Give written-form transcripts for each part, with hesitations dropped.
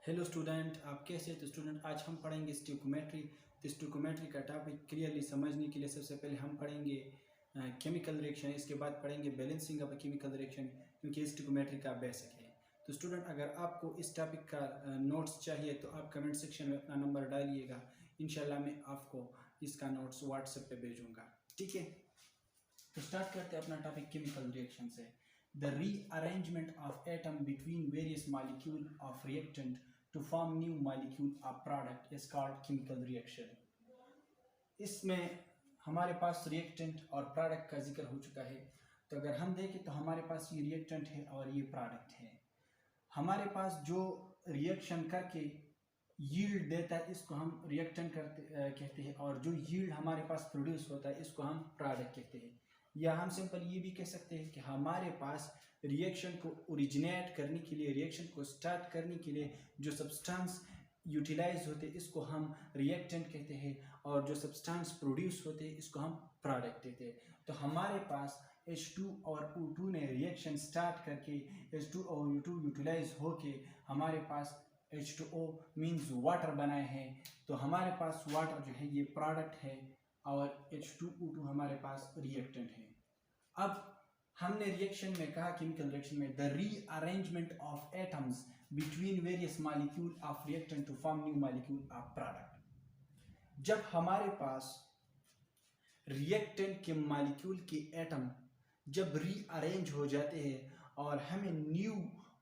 Hello student, आप कैसे हैं? तो स्टूडेंट आज हम पढ़ेंगे स्टोइकोमेट्री। तो स्टोइकोमेट्री का टॉपिक क्लियरली समझने के लिए सबसे पहले हम पढ़ेंगे केमिकल रिएक्शन, इसके बाद पढ़ेंगे बैलेंसिंग ऑफ केमिकल रिएक्शन, क्योंकि स्टोइकोमेट्री का बेसिक है। तो स्टूडेंट अगर आपको इस टॉपिक का नोट्स चाहिए तो आप कमेंट सेक्शन में अपना नंबर डालिएगा, इंशाल्लाह मैं आपको इसका नोट्स व्हाट्सएप पे भेजूँगा, ठीक है। तो स्टार्ट करते हैं अपना टॉपिक केमिकल रिएक्शन से। The rearrangement of atom between various molecule of reactant to form new molecule or product is called chemical reaction। इसमें हमारे पास रिएक्टेंट और प्रोडक्ट का जिक्र हो चुका है। तो अगर हम देखें तो हमारे पास ये रिएक्टेंट है और ये प्रोडक्ट है। हमारे पास जो रिएक्शन करके यील्ड देता है इसको हम रिएक्टेंट कहते हैं, और जो यील्ड हमारे पास प्रोड्यूस होता है इसको हम प्रोडक्ट कहते हैं। या हम सिंपल ये भी कह सकते हैं कि हमारे पास रिएक्शन को ओरिजिनेट करने के लिए, रिएक्शन को स्टार्ट करने के लिए जो सब्सटेंस यूटिलाइज होते हैं इसको हम रिएक्टेंट कहते हैं, और जो सब्सटेंस प्रोड्यूस होते हैं इसको हम प्रोडक्ट कहते हैं। तो हमारे पास H2 और O2 ने रिएक्शन स्टार्ट करके H2 और O2 यूटिलाइज होके हमारे पास H2O मीन्स वाटर बनाए हैं। तो हमारे पास वाटर जो है ये प्रोडक्ट है और H2O2 हमारे पास रिएक्टेंट है। अब हमने रिएक्शन में कहा, केमिकल रिएक्शन में, the rearrangement of atoms between various molecule of reactant to form new molecule of product. जब हमारे पास रिएक्टेंट के मॉलिक्यूल के एटम जब रीअरेंज हो जाते हैं और हमें न्यू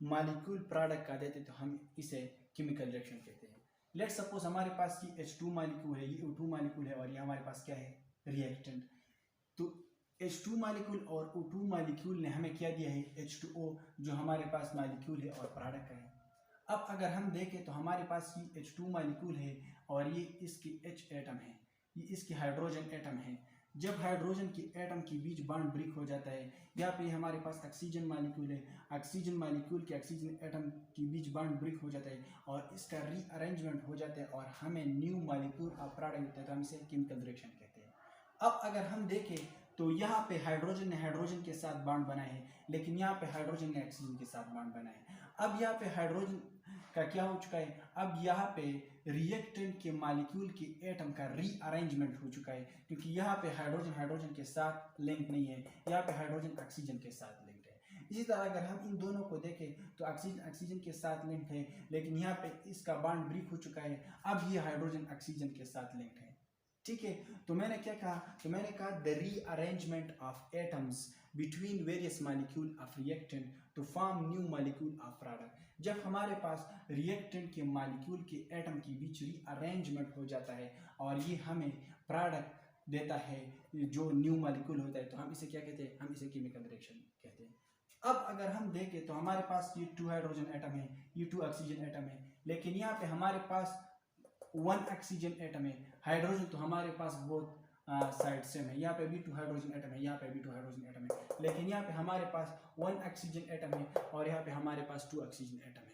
मॉलिक्यूल प्रोडक्ट का देते तो हम इसे केमिकल रिएक्शन कहते हैं। लेट सपोज हमारे पास ये H2 मॉलिक्यूल है, ये O2 मॉलिक्यूल है और ये हमारे पास क्या है, रिएक्टेंट। तो H2 मॉलिक्यूल और O2 मॉलिक्यूल ने हमें क्या दिया है, H2O, जो हमारे पास मॉलिक्यूल है और प्रोडक्ट है। अब अगर हम देखें तो हमारे पास ये H2 मॉलिक्यूल है और ये इसकी H एटम है, ये इसकी हाइड्रोजन एटम है। जब हाइड्रोजन के एटम के बीच बॉन्ड ब्रेक हो जाता है, यहाँ पे हमारे पास ऑक्सीजन मॉलिक्यूल है, ऑक्सीजन मॉलिक्यूल के ऑक्सीजन एटम के बीच बॉन्ड ब्रेक हो जाता है और इसका रीअरेंजमेंट हो जाता है और हमें न्यू मॉलिक्यूल और प्रोडक्ट देता है, तो हम इसे केमिकल रिएक्शन कहते हैं। अब अगर हम देखें तो यहाँ पे हाइड्रोजन ने हाइड्रोजन के साथ बॉन्ड बनाए हैं, लेकिन यहाँ पे हाइड्रोजन ने ऑक्सीजन के साथ बॉन्ड बनाए हैं। अब यहाँ पे हाइड्रोजन का क्या हो चुका है, अब यहाँ पे रिएक्टेंट के मॉलिक्यूल के एटम का रीअरेंजमेंट हो चुका है, क्योंकि यहाँ पे हाइड्रोजन हाइड्रोजन के साथ लिंक नहीं है, यहाँ पे हाइड्रोजन ऑक्सीजन के साथ लिंक है। इसी तरह अगर हम इन दोनों को देखें तो ऑक्सीजन ऑक्सीजन के साथ लिंक है, लेकिन यहाँ पे इसका बॉन्ड ब्रेक हो चुका है, अब ये हाइड्रोजन ऑक्सीजन के साथ लिंक है, ठीक है। तो मैंने क्या कहा, तो मैंने कहा the rearrangement of atoms between various molecule of reactant to form new molecule of product. जब हमारे पास रिएक्टेंट के मॉलिक्यूल के एटम के बीच रीअरेंजमेंट हो जाता है और ये हमें प्रोडक्ट देता है जो न्यू मॉलिक्यूल होता है, तो हम इसे क्या कहते हैं, हम इसे केमिकल रिएक्शन कहते हैं। अब अगर हम देखें तो हमारे पास ये 2 हाइड्रोजन एटम है, ये 2 ऑक्सीजन एटम है, लेकिन यहाँ पे हमारे पास 1 ऑक्सीजन एटम है। हाइड्रोजन तो हमारे पास बहुत साइड सेम है, यहाँ पे भी 2 हाइड्रोजन एटम है, यहाँ पे भी 2 हाइड्रोजन एटम है, लेकिन यहाँ पे हमारे पास 1 ऑक्सीजन एटम है और यहाँ पे हमारे पास 2 ऑक्सीजन एटम है।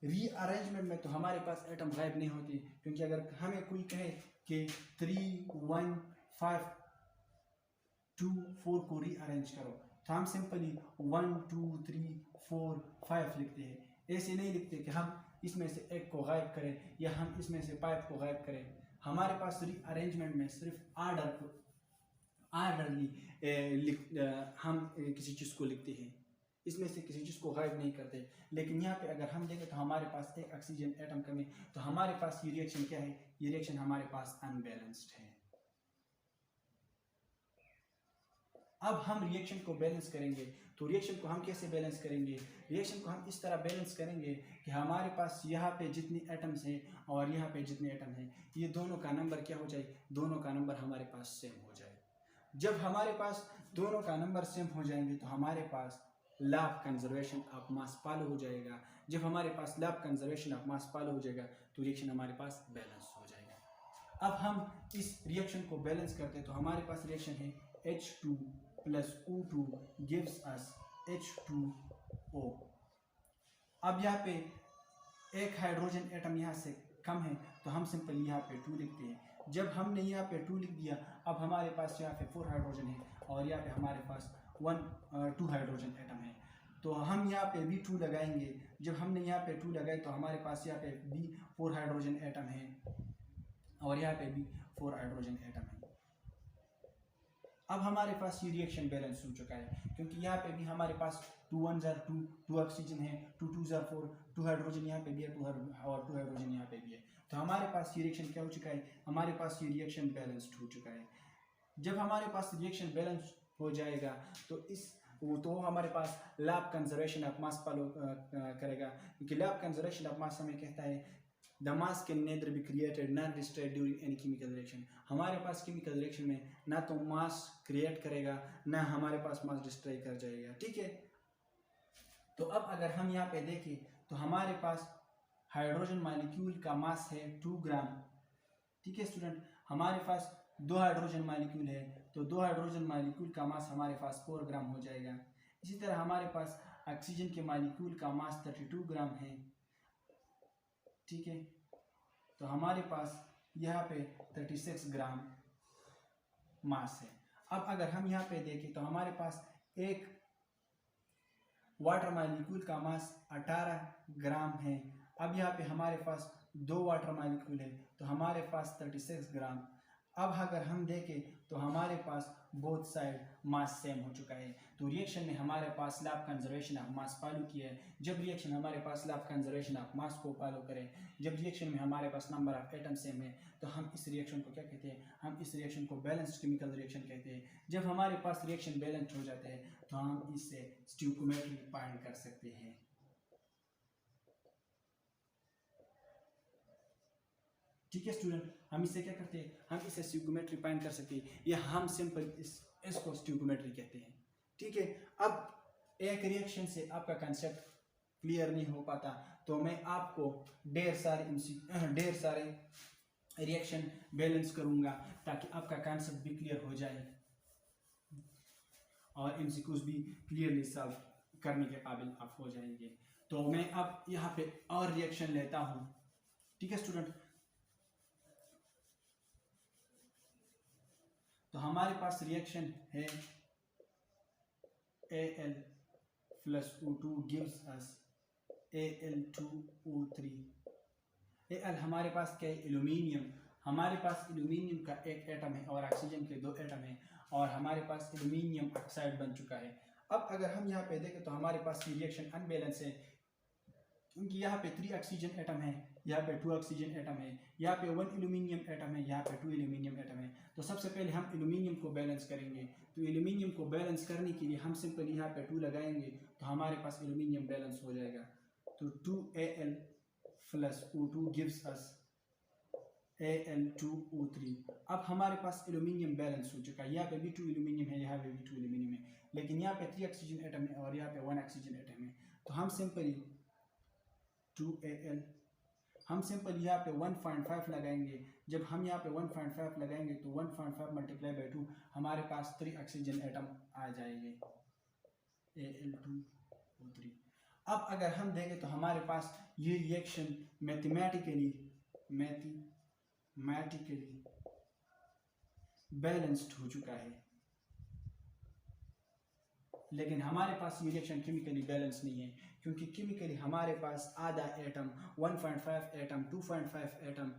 रीअरेंजमेंट में तो हमारे पास एटम गायब नहीं होती, क्योंकि अगर हमें कोई कहे कि 3 1 5 2 4 को रीअरेंज करो, तो हम सिंपली 1 2 3 4 5 लिखते हैं। ऐसे नहीं लिखते कि हम इसमें से एक को गायब करें या हम इसमें से 5 को गायब करें। हमारे पास रीअरेंजमेंट में सिर्फ आर्डरली हम किसी चीज़ को लिखते हैं, इसमें से किसी चीज़ को गायब नहीं करते। लेकिन यहाँ पे अगर हम देखें तो हमारे पास एक ऑक्सीजन एटम कम है, तो हमारे पास ये रिएक्शन क्या है, ये रिएक्शन हमारे पास अनबैलेंस्ड है। अब हम रिएक्शन को बैलेंस करेंगे, तो रिएक्शन को हम कैसे बैलेंस करेंगे, रिएक्शन को हम इस तरह बैलेंस करेंगे कि हमारे पास यहाँ पे जितने एटम्स हैं और यहाँ पे जितने एटम हैं, ये दोनों का नंबर क्या हो जाए, दोनों का नंबर हमारे पास सेम हो जाए। जब हमारे पास दोनों का नंबर सेम हो जाएंगे तो हमारे पास law of conservation of mass follow हो जाएगा। जब हमारे पास law of conservation of mass follow हो जाएगा तो रिएक्शन हमारे पास बैलेंस हो जाएगा। अब हम इस रिएक्शन को बैलेंस करते हैं, तो हमारे पास रिएक्शन है H2 plus O2 gives us H2O। अब यहाँ पे एक हाइड्रोजन एटम यहाँ से कम है, तो हम सिंपल यहाँ पे 2 लिखते हैं। जब हमने यहाँ पे 2 लिख दिया, अब हमारे पास यहाँ पे 4 हाइड्रोजन है और यहाँ पे हमारे पास 2 हाइड्रोजन एटम है। तो हम यहाँ पे B2 लगाएंगे। जब हमने यहाँ पे 2 लगाए तो हमारे पास यहाँ पे B 4 हाइड्रोजन एटम है और यहाँ पे भी 4 हाइड्रोजन एटम है। अब हमारे पास ये रिएक्शन बैलेंस हो चुका है, क्योंकि यहाँ पे भी हमारे पास 2 1s are 2, 2 ऑक्सीजन है, 2 2s are 4, 2 हाइड्रोजन यहाँ पे भी है, 2 हाइड्रोजन यहाँ पे भी है। तो हमारे पास ये रिएक्शन क्या हो चुका है, हमारे पास ये रिएक्शन बैलेंस्ड हो चुका है। जब हमारे पास रिएक्शन बैलेंस हो जाएगा तो हमारे पास law conservation of mass follow करेगा, क्योंकि लैब कंजर्वेशन ऑफ मास हमें कहता है the mass can neither be created nor destroyed during any chemical reaction. हमारे पास केमिकल रिएक्शन में ना तो मास क्रिएट करेगा ना हमारे पास मास डिस्ट्रॉय कर जाएगा, ठीक है। तो अब अगर हम यहाँ पे देखें तो हमारे पास हाइड्रोजन मॉलिक्यूल का मास है 2 ग्राम, ठीक है स्टूडेंट। हमारे पास 2 हाइड्रोजन मॉलिक्यूल है, तो 2 हाइड्रोजन मॉलिक्यूल का मास हमारे पास 4 ग्राम हो जाएगा। इसी तरह हमारे पास ऑक्सीजन के मॉलिक्यूल का मास 32 ग्राम है, ठीक है। तो हमारे पास यहाँ पे 36 ग्राम मास है। अब अगर हम यहाँ पे देखें तो हमारे पास एक वाटर मॉलिक्यूल का मास 18 ग्राम है। अब यहाँ पे हमारे पास 2 वाटर मॉलिक्यूल है, तो हमारे पास 36 ग्राम। अब अगर हम देखें तो हमारे पास बोथ साइड मास सेम हो चुका है। तो रिएक्शन में हमारे पास law conservation of mass follow किया है। जब रिएक्शन हमारे पास लैब कंजर्वेशन ऑफ मास को फॉलो करें, जब रिएक्शन में हमारे पास नंबर ऑफ एटम सेम है, तो हम इस रिएक्शन को क्या कहते हैं, हम इस रिएक्शन को बैलेंस्ड केमिकल रिएक्शन कहते हैं। जब हमारे पास रिएक्शन बैलेंस्ड हो जाते हैं तो हम इससे स्टोइकियोमेट्री फाइंड कर सकते हैं। ठीक है स्टूडेंट, हम इससे क्या करते हैं, हम इसे स्टोइकियोमेट्री फाइंड कर सकते हैं, या हम सिंपल इसको स्टोइकियोमेट्री कहते हैं, ठीक है। अब एक रिएक्शन से आपका कंसेप्ट क्लियर नहीं हो पाता तो मैं आपको ढेर सारे रिएक्शन बैलेंस करूंगा ताकि आपका कंसेप्ट भी क्लियर हो जाए और एमसीक्यूज भी क्लियरली सॉल्व करने के काबिल आप हो जाएंगे। तो मैं अब यहाँ पे और रिएक्शन लेता हूँ, ठीक है स्टूडेंट। तो हमारे पास रिएक्शन है Al plus O2 gives us Al2O3। Al हमारे पास क्या है, एल्यूमिनियम। हमारे पास एल्यूमिनियम का एक एटम है और ऑक्सीजन के 2 एटम है और हमारे पास एल्यूमिनियम ऑक्साइड बन चुका है। अब अगर हम यहाँ पे देखें तो हमारे पास ये रिएक्शन अनबैलेंस है, क्योंकि यहाँ पे 3 ऑक्सीजन एटम है, यहाँ पे 2 ऑक्सीजन एटम है, यहाँ पे 1 एल्यूमिनियम एटम है, यहाँ पे 2 एल्यूमिनियम एटम है। तो सबसे पहले हम एल्यूमिनियम को बैलेंस करेंगे। तो एल्यूमिनियम को बैलेंस करने के लिए हम सिंपल यहाँ पे 2 लगाएंगे तो हमारे पास एल्यूमिनियम बैलेंस हो जाएगा। तो 2Al plus O2 gives us Al2O3। अब हमारे पास एल्यूमिनियम बैलेंस हो चुका है। यहाँ पे भी 2 एल्यूमिनियम है, यहाँ पे भी 2 एल्यूमिनियम है, लेकिन यहाँ पे 3 ऑक्सीजन एटम है और यहाँ पे 1 ऑक्सीजन एटम है। तो हम सिंपली 2Al हम सिंपल यहाँ पे 1.5 लगाएंगे। जब हम यहाँ पे 1.5 लगाएंगे तो 1.5 मल्टीप्लाई बाई 2 हमारे पास 3 ऑक्सीजन एटम आ जाएंगे, Al2O3। अब अगर हम देखें तो हमारे पास ये रिएक्शन मैथमेटिकली बैलेंस्ड हो चुका है, लेकिन हमारे पास ये रिएक्शन केमिकली बैलेंस नहीं है, क्योंकि केमिकली हमारे पास आधा एटम 1.5 एटम 2.5 एटम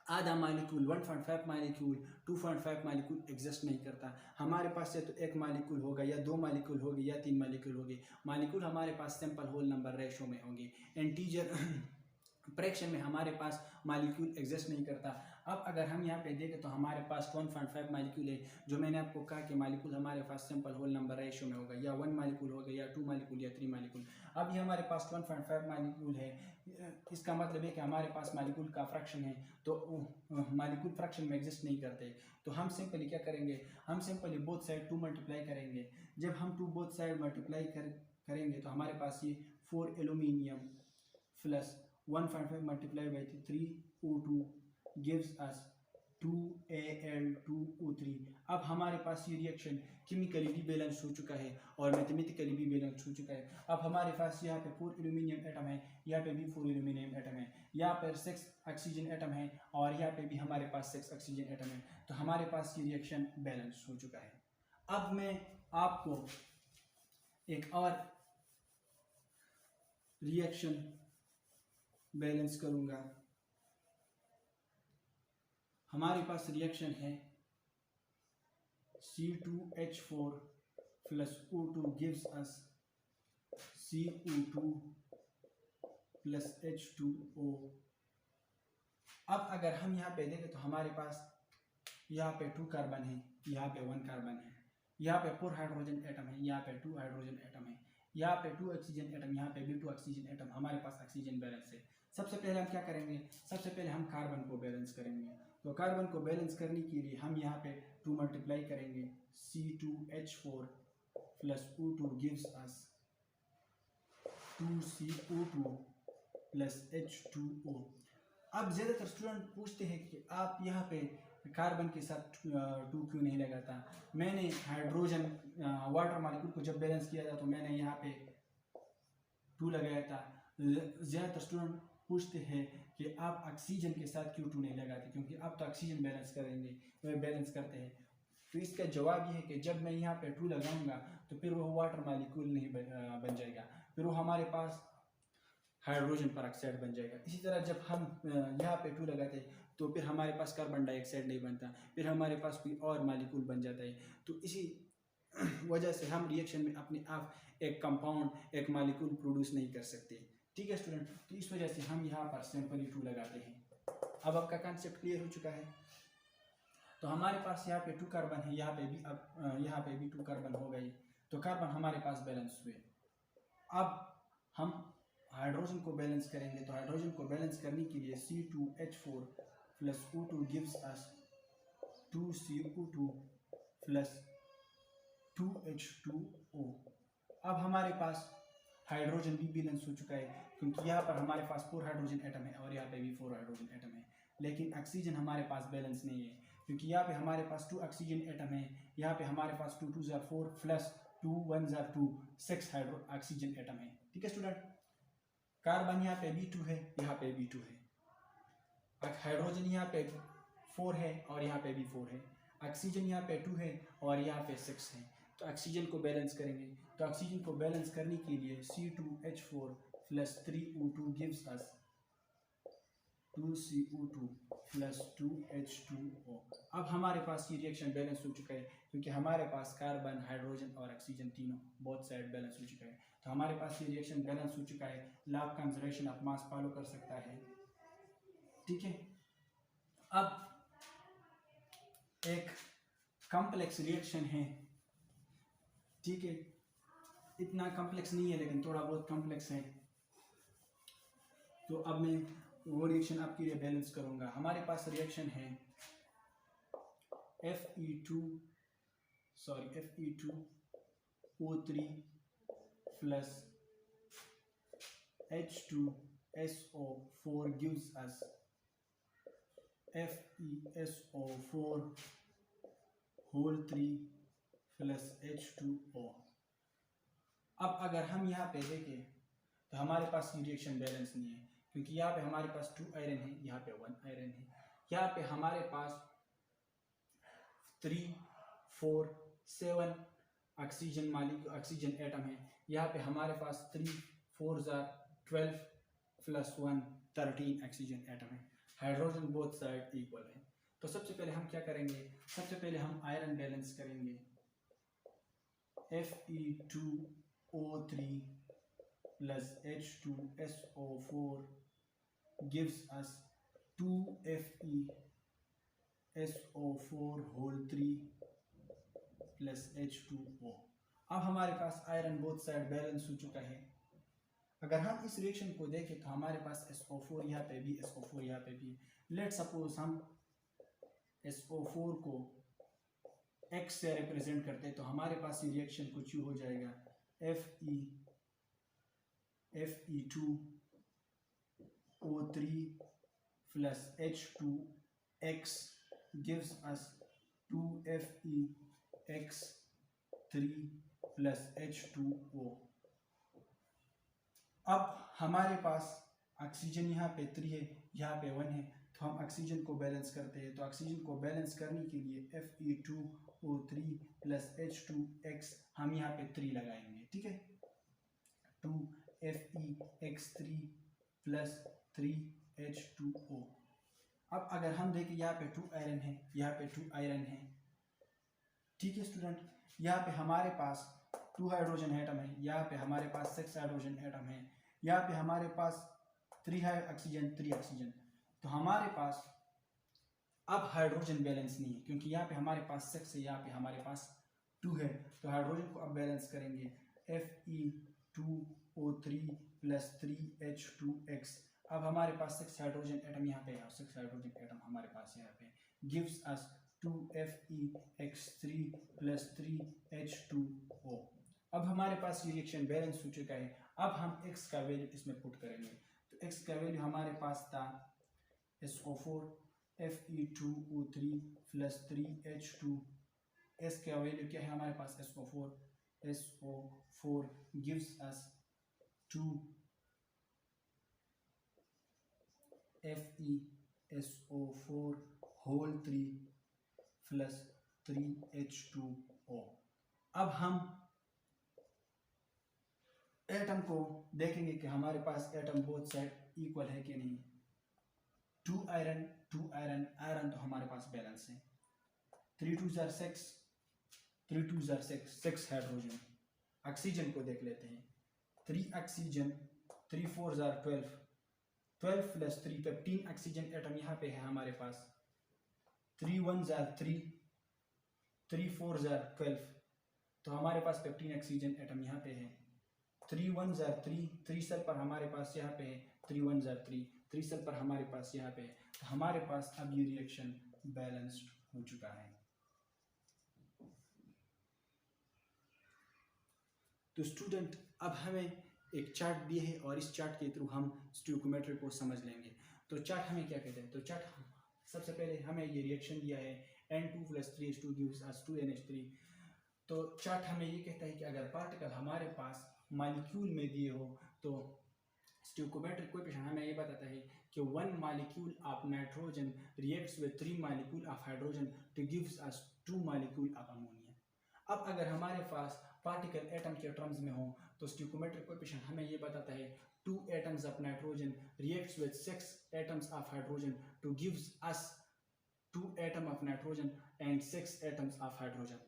आधा मालिक्यूल 1.5 मालिक्यूल 2.5 मालिक्यूल एग्जिस्ट नहीं करता। हमारे पास या तो एक मालिक्यूल होगा या 2 मालिक्यूल होंगे या 3 मालिक्यूल होंगे। मालिक्यूल हमारे पास सिंपल होल नंबर रेशो में होंगे, इंटीजर फ्रैक्शन में हमारे पास मालिक्यूल एग्जिस्ट नहीं करता। अब अगर हम यहाँ पे देखें तो हमारे पास 1.5 मालिक्यूल है, जो मैंने आपको कहा कि मालिक्यूल हमारे पास सिंपल होल नंबर रेशो में होगा, या 1 मालिक्यूल होगा या 2 मालिक्यूल या 3 मालिक्यूल। अब ये हमारे पास 1.5 मालिक्यूल है, इसका मतलब है कि हमारे पास मालिक्यूल का फ्रैक्शन है, तो मालिक्यूल फ्रैक्शन में एग्जिस्ट नहीं करते। तो हम सिंपली क्या करेंगे, हम सिंपली बोथ साइड 2 मल्टीप्लाई करेंगे। जब हम 2 बोथ साइड मल्टीप्लाई करेंगे तो हमारे पास ये 4 aluminium plus 1.5 multiply by 3O2 gives us 2Al2O3। अब हमारे पास ये रिएक्शन केमिकली भी बैलेंस हो चुका है और मैथमेटिकली भी बैलेंस हो चुका है। अब हमारे पास यहाँ पे 4 एल्यूमिनियम एटम है, यहाँ पे भी 4 एल्यूमिनियम एटम है, यहाँ पर 6 ऑक्सीजन एटम है और यहाँ पे भी हमारे पास 6 ऑक्सीजन एटम है। तो हमारे पास ये रिएक्शन बैलेंस हो चुका है। अब मैं आपको एक और रिएक्शन बैलेंस करूंगा। हमारे पास रिएक्शन है C2H4 plus O2 gives us CO2 plus H2O। अब अगर हम यहाँ पे देखें तो हमारे पास यहाँ पे 2 कार्बन है, यहाँ पे 1 कार्बन है, यहाँ पे 4 हाइड्रोजन एटम है, यहाँ पे 2 हाइड्रोजन एटम है, यहाँ पे 2 ऑक्सीजन एटम, यहाँ पे भी 2 ऑक्सीजन एटम। हमारे पास ऑक्सीजन बैलेंस है। सबसे पहले हम क्या करेंगे, सबसे पहले हम कार्बन को बैलेंस करेंगे। तो कार्बन को बैलेंस करने के लिए हम यहाँ पे 2 मल्टीप्लाई करेंगे। C2H4 plus O2 gives us 2CO2 plus H2O। अब ज़्यादातर स्टूडेंट पूछते हैं कि आप यहाँ पे कार्बन के साथ 2 क्यों नहीं लगाता। मैंने हाइड्रोजन वाटर मॉलिक्यूल को जब बैलेंस किया था तो मैंने यहाँ पे 2 लगाया था। ज़्यादातर स्टूडेंट पूछते हैं कि आप ऑक्सीजन के साथ क्यों 2 नहीं लगाते, क्योंकि आप तो ऑक्सीजन बैलेंस करेंगे, वह बैलेंस करते हैं। तो इसका जवाब ये है कि जब मैं यहाँ पे 2 लगाऊंगा तो फिर वो वाटर मॉलिक्यूल नहीं बन जाएगा, फिर वो हमारे पास हाइड्रोजन परऑक्साइड बन जाएगा। इसी तरह जब हम यहाँ पे 2 लगाते हैं तो फिर हमारे पास कार्बन डाइऑक्साइड नहीं बनता, फिर हमारे पास कोई और मॉलिक्यूल बन जाता है। तो इसी वजह से हम रिएक्शन में अपने आप एक कंपाउंड, एक मॉलिक्यूल प्रोड्यूस नहीं कर सकते। ठीक है स्टूडेंट, तो इस वजह से हम यहाँ पर सिंपली 2 लगाते हैं। अब आपका कॉन्सेप्ट क्लियर हो चुका है। तो हमारे पास यहाँ पे 2 कार्बन है, यहाँ पे भी 2 कार्बन हो गई, तो कार्बन हमारे पास बैलेंस हुए। अब हम हाइड्रोजन को बैलेंस करेंगे। तो हाइड्रोजन को बैलेंस करने के लिए C2H4 plus O2 gives us 2CO2 plus 2H2O। अब हमारे पास हाइड्रोजन भी बैलेंस हो चुका है, क्योंकि यहाँ पर हमारे पास 4 हाइड्रोजन एटम है और यहाँ पे भी 4 हाइड्रोजन एटम है। लेकिन ऑक्सीजन हमारे पास बैलेंस नहीं है, क्योंकि यहाँ पे हमारे पास 2 ऑक्सीजन एटम है, यहाँ पे हमारे पास 2 2 4 प्लस 2 1 2 6 ऑक्सीजन एटम है। ठीक है स्टूडेंट, कार्बन यहाँ पे भी 2 है, यहाँ पे भी 2 है, हाइड्रोजन यहाँ पे 4 है और यहाँ पे भी 4 है, ऑक्सीजन यहाँ पे 2 है और यहाँ पे 6 है। तो ऑक्सीजन को बैलेंस करेंगे। तो ऑक्सीजन को बैलेंस करने के लिए C2H4 plus 3O2 gives us 2CO2 plus 2H2O। अब हमारे पास ये रिएक्शन बैलेंस हो चुका है, क्योंकि हमारे पास कार्बन, हाइड्रोजन और ऑक्सीजन तीनों बोथ साइड बैलेंस हो चुका है। तो हमारे पास ये रिएक्शन बैलेंस हो चुका है। Law of conservation of mass follow कर सकता है। ठीक है, अब एक कॉम्प्लेक्स रिएक्शन है। ठीक है, इतना कॉम्प्लेक्स नहीं है लेकिन थोड़ा बहुत कॉम्प्लेक्स है। तो अब मैं वो रिएक्शन आपके लिए बैलेंस करूंगा। हमारे पास रिएक्शन है Fe2O3 plus H2SO4 gives us FeSO4 whole 3 plus H2O। अब अगर हम यहाँ पे देखें तो हमारे पास ये रिएक्शन बैलेंस नहीं है, क्योंकि यहाँ पे हमारे पास 2 आयरन है, यहाँ पे 1 आयरन है, यहाँ पे हमारे पास 3 4 7 ऑक्सीजन एटम है, यहाँ पे हमारे पास 3 4 12 प्लस 1 13 ऑक्सीजन एटम है। हाइड्रोजन बोथ साइड इक्वल है। तो सबसे पहले हम क्या करेंगे, सबसे पहले हम आयरन बैलेंस करेंगे। Fe2O3 plus H2SO4 gives us 2FeSO4 whole 3 plus H2O। अब हमारे पास आयरन बोथ साइड बैलेंस हो चुका है। अगर हम इस रिएक्शन को देखें तो हमारे पास SO4 यहाँ पे भी, SO4 यहाँ पे भी। लेट सपोज हम SO4 को X से रिप्रेजेंट करते हैं तो हमारे पास ये रिएक्शन कुछ यूँ हो जाएगा। Fe2O3 plus H2X gives us 2FeX3 plus H2O। अब हमारे पास ऑक्सीजन यहाँ पे 3 है, यहाँ पे 1 है, तो हम ऑक्सीजन को बैलेंस करते हैं। तो ऑक्सीजन को बैलेंस करने के लिए 2O3 प्लस H2X, हम यहाँ पे 3 लगाएंगे, ठीक है, 2FeX3 प्लस 3H2O। अब अगर हम देखें यहाँ पे 2 आयरन है, यहाँ पे 2 आयरन है, ठीक है स्टूडेंट। यहाँ पे हमारे पास 2 हाइड्रोजन एटम है, यहाँ पे हमारे पास 6 हाइड्रोजन एटम है, यहाँ पे हमारे पास 3 ऑक्सीजन 3 ऑक्सीजन। तो हमारे पास अब हाइड्रोजन बैलेंस नहीं है, क्योंकि यहाँ पे हमारे पास 6 है, यहाँ पे हमारे पास 2 है। तो हाइड्रोजन को अब बैलेंस करेंगे, Fe2O3 प्लस 3H2X। अब हमारे पास 6 हाइड्रोजन एटम यहाँ पे है, 6 हाइड्रोजन एटम हमारे पास यहाँ पे, gives us 2FeX3 plus 3H2O। अब हमारे पास ये रिएक्शन बैलेंस हो चुका है। अब हम x का वैल्यू इसमें पुट करेंगे। तो x का वैल्यू हमारे पास था SO4 Fe2O3 plus 3H2। s का वैल्यू क्या है हमारे पास, SO4 gives us 2 FeSO4 whole 3 plus 3H2O। अब हम एटम को देखेंगे कि हमारे पास एटम बोथ साइड इक्वल है कि नहीं। 2 आयरन 2 आयरन, आयरन तो हमारे पास बैलेंस है, 3 2 जार 6, 3 2 जार 6 हाइड्रोजन। ऑक्सीजन को देख लेते हैं, 3 oxygen, 3 4 jar 12, 12 plus 3, 15 oxygen atom यहाँ पे है हमारे पास, 3 1 जार 3, 3 4 जार 12। तो हमारे पास 15 ऑक्सीजन एटम यहाँ पे है, 3 1 जार 3, 3 सेल पर हमारे पास यहाँ पे है, 3 1 जार 3, 3 सेल पर हमारे पास यहाँ पे है। तो हमारे पास अब ये रिएक्शन बैलेंस्ड हो चुका है। तो स्टूडेंट अब हमें एक चार्ट दिए है और इस चार्ट के थ्रू हम स्टोइकोमेट्री को समझ लेंगे। तो चार्ट हमें क्या कहते हैं, तो चार्ट सबसे पहले हमें ये रिएक्शन दिया है N2 plus 3H2 gives us 2NH3। तो चार्ट हमें ये कहता है कि अगर पार्टिकल हमारे पास मॉलिक्यूल में दिए हो तो स्टोइकोमेट्रिक कोएफिशिएंट हमें ये बताता है कि 1 molecule of nitrogen reacts with 3 molecule of hydrogen two gives us 2 molecule of ammonia. अब अगर हमारे पास पार्टिकल एटम के टर्म्स में हो तो स्टोइकोमेट्रिक कोएफिशिएंट हमें ये बताता है 2 atoms of nitrogen reacts with 6 atoms of hydrogen two gives us 2 atom of nitrogen and 6 atoms of hydrogen.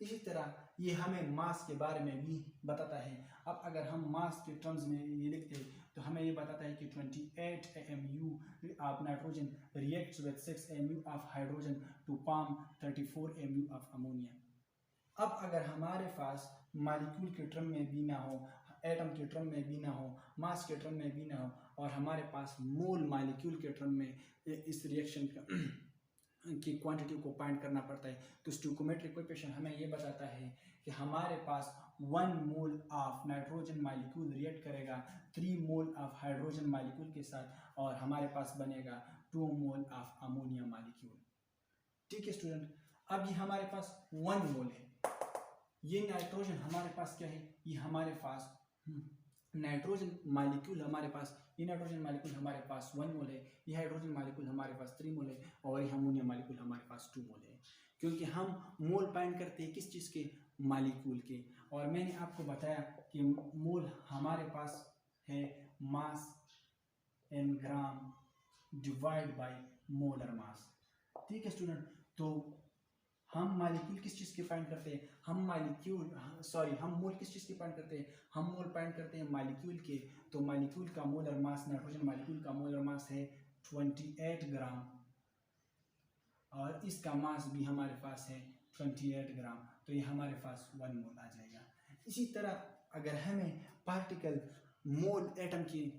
इसी तरह ये हमें मास के बारे में भी बताता है। अब अगर हम मास के टर्म्स में ये लिखते हैं तो हमें ये बताता है कि 28 AMU of nitrogen reacts with 6 AMU of hydrogen to form 34 AMU of ammonia. अब अगर हमारे पास मॉलिक्यूल के टर्म में भी ना हो, एटम के टर्म में भी ना हो, मास के टर्म में भी ना हो और हमारे पास मोल मॉलिक्यूल के टर्म में इस रिएक्शन की क्वांटिटी को फाइंड करना पड़ता है, तो स्टोइकोमेट्रिक कोएफिशिएंट हमें ये बताता है कि हमारे पास 1 मोल ऑफ नाइट्रोजन मॉलिक्यूल रिएक्ट करेगा 3 मोल ऑफ हाइड्रोजन मॉलिक्यूल के साथ और हमारे पास बनेगा 2 मोल ऑफ अमोनिया मॉलिक्यूल। ठीक है स्टूडेंट, अब ये हमारे पास 1 मोल है। ये नाइट्रोजन हमारे पास क्या है, ये हमारे पास नाइट्रोजन मॉलिक्यूल हमारे पास, ये नाइट्रोजन मॉलिक्यूल हमारे पास 1 मोल है, ये हाइड्रोजन मॉलिक्यूल हमारे पास 3 मोल है और ये अमोनिया मॉलिक्यूल हमारे पास 2 मोल है। क्योंकि हम मोल फाइंड करते हैं किस चीज़ के, मॉलिक्यूल के। और मैंने आपको बताया कि मोल हमारे पास है mass in gram divide by molar mass. ठीक है स्टूडेंट, तो हम मॉलिक्यूल किस चीज़ के फाइंड करते हैं, हम मोल किस चीज़ के फाइंड करते हैं, हम मोल फाइंड करते हैं मॉलिक्यूल के। तो मॉलिक्यूल का मोलर मास, नाइट्रोजन मॉलिक्यूल का मोलर मास है 28 ग्राम और इसका मास भी हमारे पास है 28 ग्राम, तो ये हमारे पास 1 मोल आ जाएगा। इसी तरह अगर हमें पार्टिकल मोल एटम की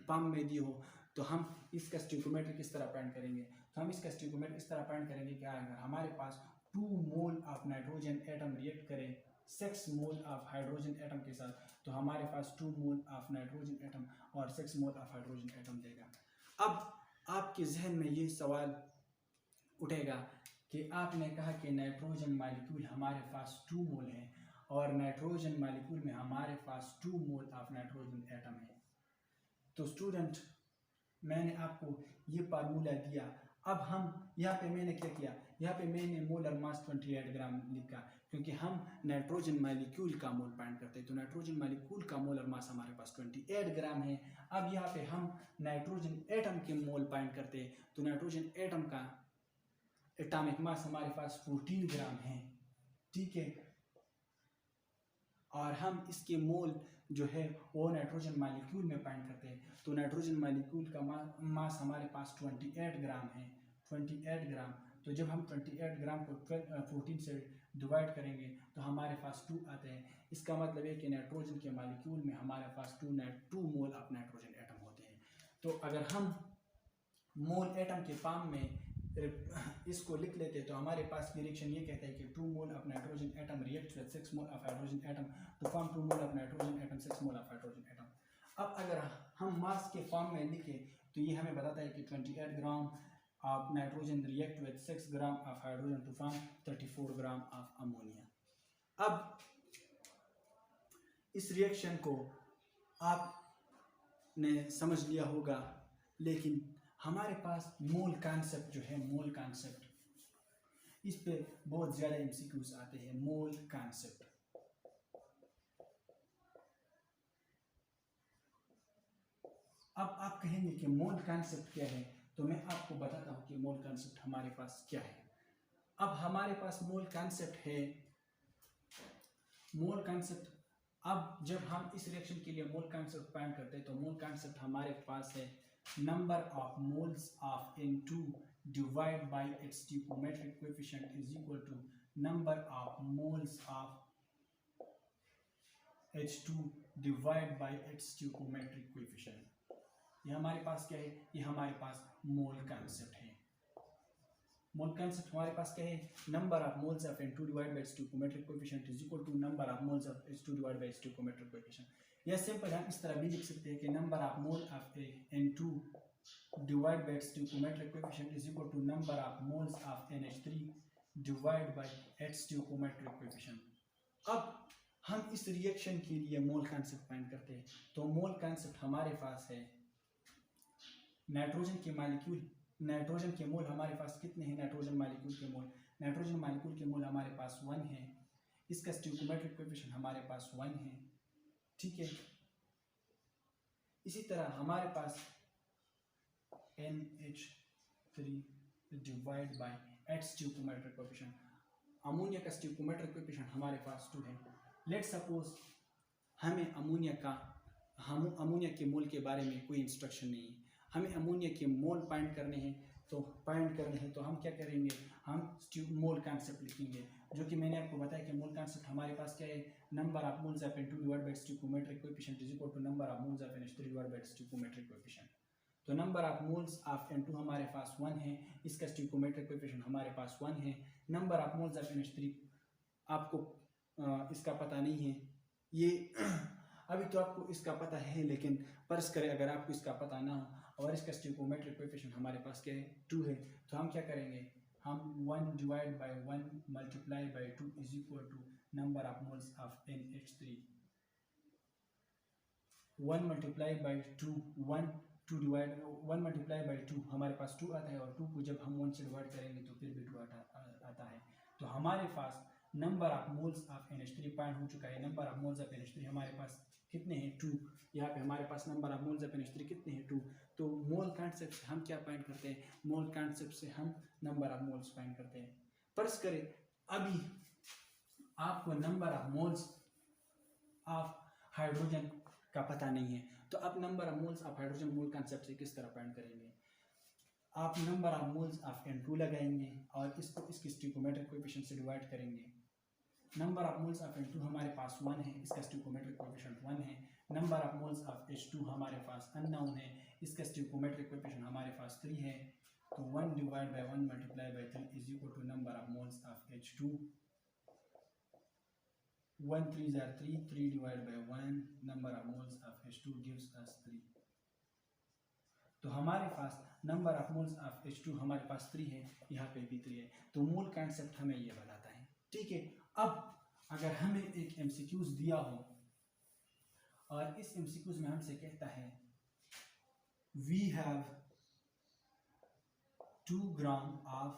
फॉर्म में दी हो तो हम इसका स्टोइकोमेट्री किस तरह फाइंड करेंगे, तो हम इसका स्टोइकोमेट्री इस तरह फाइंड करेंगे कि अगर हमारे पास 2 mole of nitrogen atom react करे 6 मोल ऑफ हाइड्रोजन एटम के साथ तो हमारे पास 2 मोल ऑफ नाइट्रोजन एटम और 6 मोल ऑफ हाइड्रोजन एटम देगा। अब आपके जहन में ये सवाल उठेगा कि आपने कहा कि नाइट्रोजन मॉलिक्यूल हमारे पास 2 मोल है और नाइट्रोजन मॉलिक्यूल में हमारे पास 2 मोल ऑफ नाइट्रोजन एटम है। तो स्टूडेंट मैंने आपको ये फार्मूला दिया, अब हम यहाँ पे मैंने क्या किया, यहाँ पे मैंने मोलर मास 28 ग्राम लिखा, क्योंकि हम नाइट्रोजन मालिक्यूल का मोल फाइंड करते हैं, तो नाइट्रोजन मालिक्यूल का मोलर मास हमारे पास 28 ग्राम है। अब यहाँ पे हम नाइट्रोजन एटम के मोल फाइंड करते हैं, तो नाइट्रोजन एटम का एटॉमिक मास हमारे पास 14 ग्राम है, ठीक है। और हम इसके मोल जो है वो नाइट्रोजन मालिक्यूल में फाइंड करते हैं, तो नाइट्रोजन मालिक्यूल का मास हमारे पास 28 ग्राम है, 28 ग्राम। तो जब हम 28 ग्राम को 14 से डिवाइड करेंगे तो हमारे पास 2 आते हैं। इसका मतलब है कि नाइट्रोजन के मालिक्यूल में हमारे पास 2 मोल ऑफ नाइट्रोजन एटम होते हैं। तो अगर हम मोल एटम के फॉर्म में इसको लिख लेते हैं तो हमारे पास रिएक्शन ये कहता है कि 2 mole of nitrogen atom reacts with 6 mole of hydrogen atom to form 2 mole of nitrogen atom 6 mole of hydrogen atom. अब अगर हम मास के फॉर्म में लिखें तो ये हमें बताता है कि 28 gram of nitrogen react with 6 gram of hydrogen to form 34 gram of ammonia. अब इस रिएक्शन को आपने समझ लिया होगा, लेकिन हमारे पास मोल कॉन्सेप्ट जो है, मोल कॉन्सेप्ट, इस पे बहुत ज़्यादा एमसीक्यूज आते हैं। मोल कॉन्सेप्ट, अब आप कहेंगे कि मोल कॉन्सेप्ट क्या है, तो मैं आपको बताता हूँ कि मोल कॉन्सेप्ट हमारे पास क्या है। अब हमारे पास मोल कॉन्सेप्ट है, मोल कॉन्सेप्ट। अब जब हम इस रिएक्शन के लिए मोल कॉन्सेप्ट फाइंड करते हैं तो मोल कॉन्सेप्ट हमारे पास है number of moles of N2 divided by its stoichiometric coefficient is equal to number of moles of H2 divided by its stoichiometric coefficient। ये हमारे पास क्या है, ये हमारे पास मोल कॉन्सेप्ट है। मोल कॉन्सेप्ट हमारे पास क्या है, number of moles of N2 divided by its stoichiometric coefficient is equal to number of moles of H2 divided by its stoichiometric coefficient। या सिंपल हम इस तरह भी लिख सकते हैं कि number of mole of N2 divide by its stoichiometric coefficient is equal to number of moles of NH3 divide by its stoichiometric coefficient। अब हम इस रिएक्शन के लिए मोल कॉन्सेप्ट फाइंड करते हैं, तो मोल कॉन्सेप्ट हमारे पास है नाइट्रोजन के मालिक्यूल, नाइट्रोजन के मोल हमारे पास कितने हैं, नाइट्रोजन मालिक्यूल के मोल, नाइट्रोजन मालिक्यूल के मोल हमारे पास 1 है, इसका stoichiometric coefficient हमारे पास 1 है, ठीक है। इसी तरह हमारे पास NH3 divide by its stoichiometric coefficient, ammonia का stoichiometric coefficient हमारे पास 2 है। लेट्स सपोज हमें अमोनिया के मोल के बारे में कोई इंस्ट्रक्शन नहीं है, हमें अमोनिया के मोल फाइंड करने हैं, तो हम क्या करेंगे, हम मोल कॉन्सेप्ट लिखेंगे, जो कि मैंने आपको बताया कि मोल कॉन्सेप्ट हमारे पास क्या है, number of moles of N2 divide by its stoichiometric coefficient is equal to number of moles of NH3 divide by its stoichiometric coefficient। तो number of moles of N2 हमारे पास 1 है, इसका stoichiometric coefficient हमारे पास 1 है। Number of moles of NH3 आपको इसका पता नहीं है, ये अभी तो आपको इसका पता है, लेकिन फर्ज करें अगर आपको इसका पता ना हो और इसका stoichiometric coefficient हमारे पास क्या है, 2 है, तो हम क्या करेंगे, हम 1 divide by 1 multiply by 2 is equal to number of moles of NH3। 1 multiply by 2 1 multiply by 2 हमारे पास 2 आता है, और 2 को जब हम 1 से डिवाइड करेंगे तो फिर भी 2 आता है। तो हमारे पास number of moles of NH3 find हो चुका है। Number of moles of NH3 हमारे पास कितने हैं, 2। यहाँ पे हमारे पास number of moles of NH3 कितने हैं, 2। तो मोल कॉन्सेप्ट से हम क्या फाइंड करते हैं, मोल कॉन्सेप्ट से हम नंबर ऑफ मोल्स फाइंड करते हैं। फर्ज करें अभी आपको number of moles of hydrogen का पता नहीं है, तो आप number of moles of hydrogen mole concept से किस तरह फाइंड करेंगे, आप number of moles of N2 लगाएंगे और इसको इसकी stoichiometric coefficient से डिवाइड करेंगे। Number of moles of N2 हमारे पास 1 है, इसका stoichiometric coefficient 1 है। Number of moles of H2 हमारे पास अननोन है, इसका stoichiometric coefficient हमारे पास 3 है। तो 1 divide by 1 multiply by 3 is equal to number of moles of H2। 1 3 are 3, 3 divided by 1 number of moles of H2 gives us 3। तो हमारे पास number of moles of H2 हमारे पास 3 है, यहाँ पे भी 3 है। तो मोल कॉन्सेप्ट हमें ये बताता है, ठीक है। अब अगर हमें एक एमसीक्यूज दिया हो और इस एमसीक्यूज में हमसे कहता है we have 2 gram of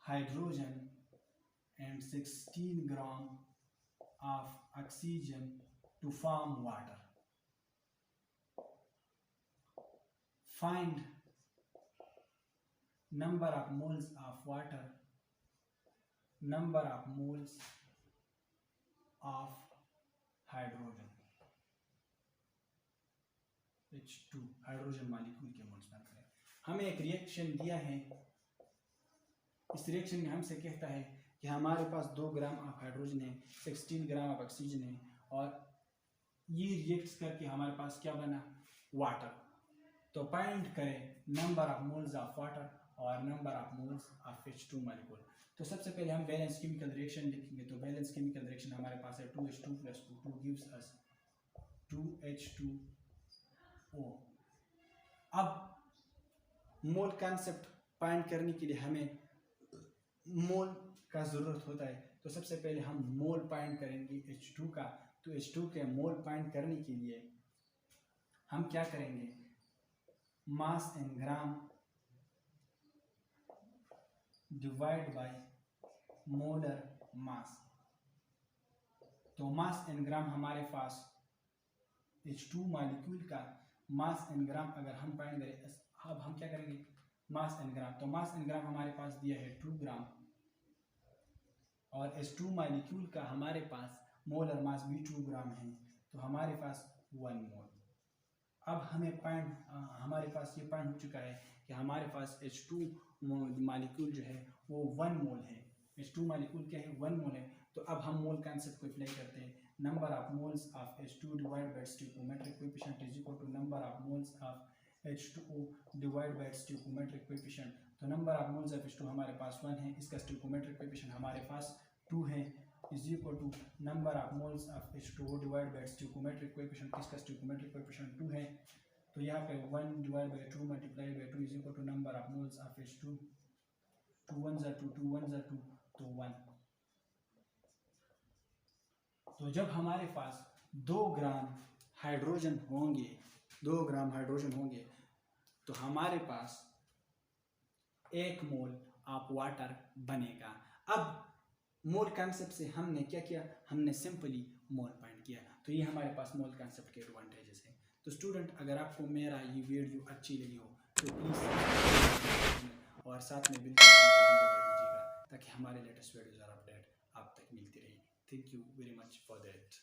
hydrogen and 16 gram of oxygen to form water. Find number of moles of water, number of moles of hydrogen, H2 hydrogen molecule के मोल्स बन करें। हमें एक रिएक्शन दिया है, इस रिएक्शन में हमसे कहता है कि हमारे पास 2 ग्राम ऑफ हाइड्रोजन है, 16 ग्राम ऑफ ऑक्सीजन है और ये रिएक्ट करके हमारे पास क्या बना, वाटर। तो फाइंड करें number of moles of water और number of moles of H2 molecule. तो सबसे पहले हम बैलेंस केमिकल रिएक्शन लिखेंगे। तो बैलेंस केमिकल रिएक्शन हमारे पास है 2H2 + 2 गिव्स अस 2H2O। अब मोल कॉन्सेप्ट फाइंड करने के लिए हमें मोल का ज़रूरत होता है। तो सबसे पहले हम मोल फाइंड करेंगे H2 का। तो H2 के मोल फाइंड करने के लिए हम क्या करेंगे, mass in gram divide by molar mass. तो मास इन ग्राम हमारे पास H2 मॉलिक्यूल का मास इन ग्राम अगर हम फाइंड करें, अब हम क्या करेंगे मास इन ग्राम। तो मास इन ग्राम हमारे पास दिया है 2 ग्राम और H2 मॉलिक्यूल का हमारे पास मोलर मास भी 2 ग्राम है, तो हमारे पास 1 मोल। अब हमें हमारे पास ये पॉइंट हो चुका है कि हमारे पास H2 मॉलिक्यूल जो है वो 1 मोल है। H2 मॉलिक्यूल क्या है, 1 मोल है। तो अब हम मोल कॉन्सेप्ट को अप्लाई करते हैं। Number of moles of H2 divide by stoichiometric coefficient is equal to number of moles of H2O divide by stoichiometric coefficient. तो number of moles of H2 हमारे पास 1 है, इसका स्टोइकोमेट्रिक कोएफिशिएंट हमारे पास 2 है, is equal to number of moles of H2O divide by stoichiometric coefficient, किसका stoichiometric coefficient 2 है। तो यहाँ पे 1 divide by 2 multiplied by 2 is equal to number of moles of H2, 2 1 2 2 1 2 तो 1। तो जब हमारे पास 2 ग्राम हाइड्रोजन होंगे, 2 ग्राम हाइड्रोजन होंगे तो हमारे पास 1 मोल ऑफ वाटर बनेगा। अब मोल कॉन्सेप्ट से हमने क्या किया, हमने सिंपली मोल फाइंड किया। तो ये हमारे पास मोल कॉन्सेप्ट के एडवांटेजेस हैं। तो स्टूडेंट, अगर आपको मेरा ये वीडियो अच्छी लगी हो तो प्लीज़ और साथ में बिल्कुल दबा दीजिएगा ताकि हमारे लेटेस्ट वीडियोज़ और अपडेट आप तक मिलती रहे। Thank you very much for that.